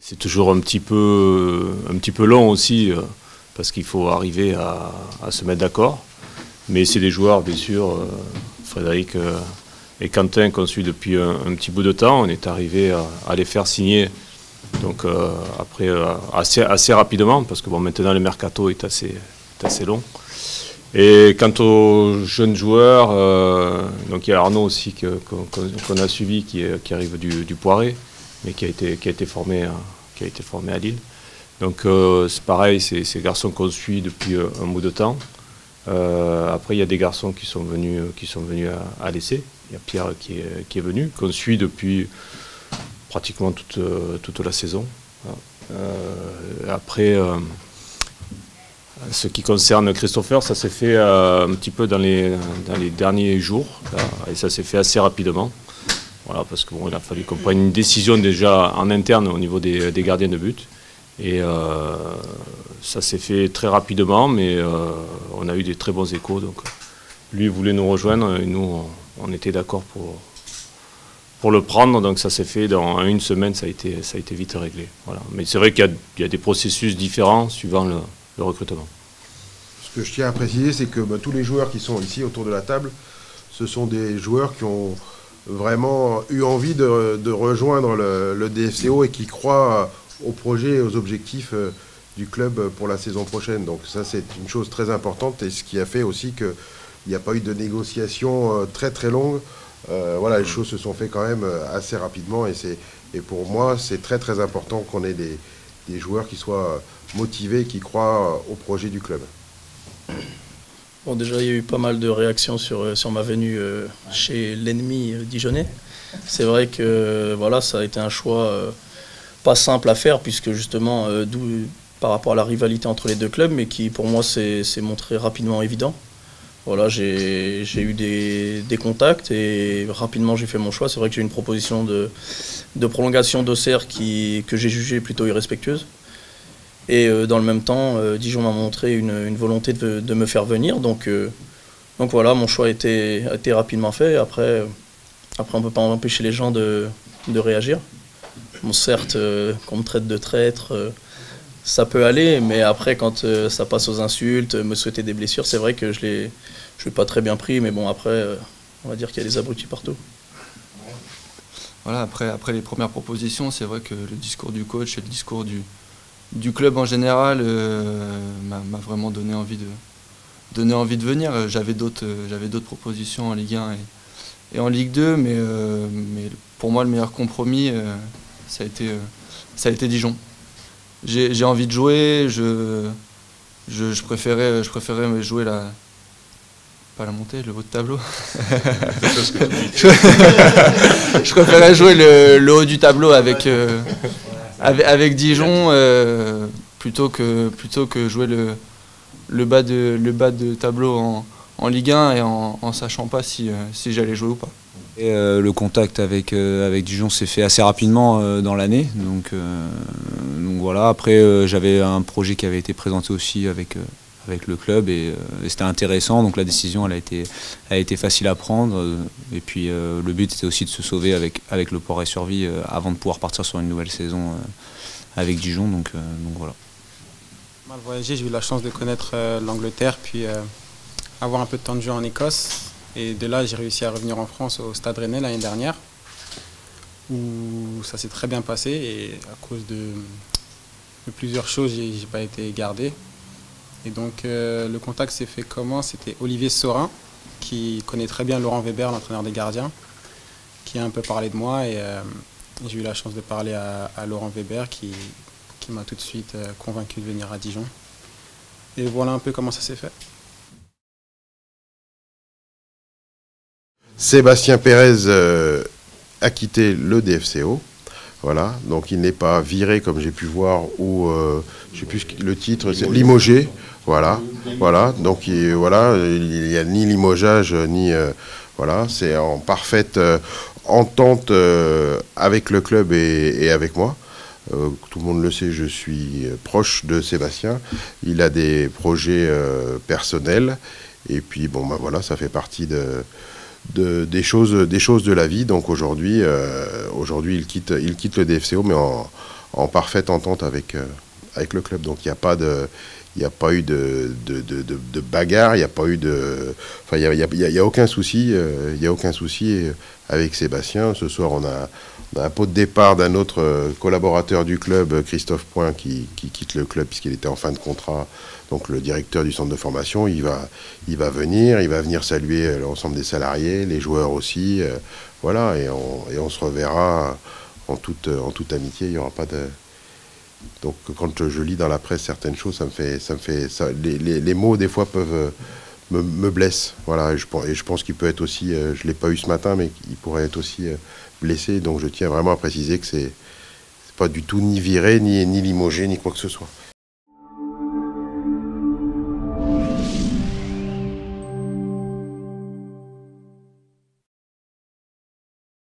c'est toujours un petit peu long aussi, parce qu'il faut arriver à se mettre d'accord. Mais c'est des joueurs, bien sûr, Frédéric et Quentin qu'on suit depuis un petit bout de temps. On est arrivé à les faire signer donc, après, assez rapidement, parce que bon, maintenant le mercato est assez long. Et quant aux jeunes joueurs, donc il y a Arnaud aussi qu'on a suivi, qui arrive du Poiré, mais qui a été formé à Lille. Donc c'est pareil, c'est ces garçons qu'on suit depuis un bout de temps. Après il y a des garçons qui sont venus à l'essai. Il y a Pierre qui est venu, qu'on suit depuis pratiquement toute la saison. Après, ce qui concerne Christopher, ça s'est fait un petit peu dans les derniers jours, là, et ça s'est fait assez rapidement. Voilà, parce qu'il a fallu qu'on prenne une décision déjà en interne au niveau des gardiens de but. Et ça s'est fait très rapidement, mais on a eu des très bons échos. Donc, lui voulait nous rejoindre et nous, on était d'accord pour le prendre. Donc ça s'est fait dans une semaine, ça a été vite réglé. Voilà. Mais c'est vrai qu'il y a des processus différents suivant le recrutement. Ce que je tiens à préciser, c'est que tous les joueurs qui sont ici autour de la table, ce sont des joueurs qui ont vraiment eu envie de rejoindre le DFCO et qui croient au projet et aux objectifs du club pour la saison prochaine. Donc ça, c'est une chose très importante, et ce qui a fait aussi qu'il n'y a pas eu de négociations très très longues. Voilà, les choses se sont faites quand même assez rapidement, et pour moi, c'est très très important qu'on ait des joueurs qui soient motivés, qui croient au projet du club. Bon, déjà, il y a eu pas mal de réactions sur ma venue chez l'ennemi dijonnais. C'est vrai que voilà, ça a été un choix pas simple à faire, puisque justement, par rapport à la rivalité entre les deux clubs, mais qui pour moi s'est montré rapidement évident. Voilà, j'ai eu des contacts et rapidement j'ai fait mon choix. C'est vrai que j'ai eu une proposition de prolongation d'Auxerre que j'ai jugée plutôt irrespectueuse. Et dans le même temps, Dijon m'a montré une volonté de me faire venir. Donc voilà, mon choix a été rapidement fait. Après on ne peut pas empêcher les gens de réagir. Bon, certes, qu'on me traite de traître, ça peut aller, mais après, quand ça passe aux insultes, me souhaiter des blessures, c'est vrai que je ne l'ai pas très bien pris, mais bon, après, on va dire qu'il y a des abrutis partout. Voilà, après les premières propositions, c'est vrai que le discours du coach et le discours du club en général m'a vraiment donné envie de venir. J'avais d'autres propositions en Ligue 1 et en Ligue 2, mais pour moi, le meilleur compromis, ça a été Dijon. J'ai envie de jouer, je préférais jouer pas la montée, le haut de tableau. Je préférais jouer le haut du tableau avec Dijon plutôt que jouer le bas de tableau en Ligue 1 et en sachant pas si j'allais jouer ou pas. Et le contact avec Dijon s'est fait assez rapidement dans l'année, donc voilà. Après j'avais un projet qui avait été présenté aussi avec le club, et c'était intéressant, donc la décision elle a été facile à prendre, et puis le but était aussi de se sauver avec le Poiré-sur-Vie avant de pouvoir partir sur une nouvelle saison avec Dijon, donc voilà. Mal voyagé, j'ai eu la chance de connaître l'Angleterre, puis avoir un peu de temps de jeu en Écosse. Et de là, j'ai réussi à revenir en France au Stade Rennais l'année dernière, où ça s'est très bien passé, et à cause de plusieurs choses, j'ai pas été gardé. Et donc le contact s'est fait comment? C'était Olivier Saurin, qui connaît très bien Laurent Weber, l'entraîneur des gardiens, qui a un peu parlé de moi, et j'ai eu la chance de parler à Laurent Weber, qui m'a tout de suite convaincu de venir à Dijon. Et voilà un peu comment ça s'est fait. Sébastien Pérez a quitté le DFCO, voilà, donc il n'est pas viré comme j'ai pu voir, ou je sais plus le titre, c'est limogé, voilà, donc il n'y a ni limogeage ni voilà, c'est en parfaite entente avec le club et avec moi. Tout le monde le sait, je suis proche de Sébastien, il a des projets personnels, et puis bon voilà, ça fait partie des choses de la vie. Donc aujourd'hui, il quitte le DFCO, mais en parfaite entente avec le club. Donc il n'y a pas eu de bagarre, il n'y a pas eu de... Enfin, il y a aucun souci, avec Sébastien. Ce soir, on a un pot de départ d'un autre collaborateur du club, Christophe Point, qui quitte le club puisqu'il était en fin de contrat. Donc le directeur du centre de formation, il va venir saluer l'ensemble des salariés, les joueurs aussi. Voilà, et on se reverra en toute amitié. Il n'y aura pas de... Donc quand je lis dans la presse certaines choses, les mots des fois peuvent me blessent. Voilà, et je pense qu'il peut être aussi, je l'ai pas eu ce matin, mais il pourrait être aussi blessé. Donc je tiens vraiment à préciser que c'est pas du tout ni viré, ni limogé, ni quoi que ce soit.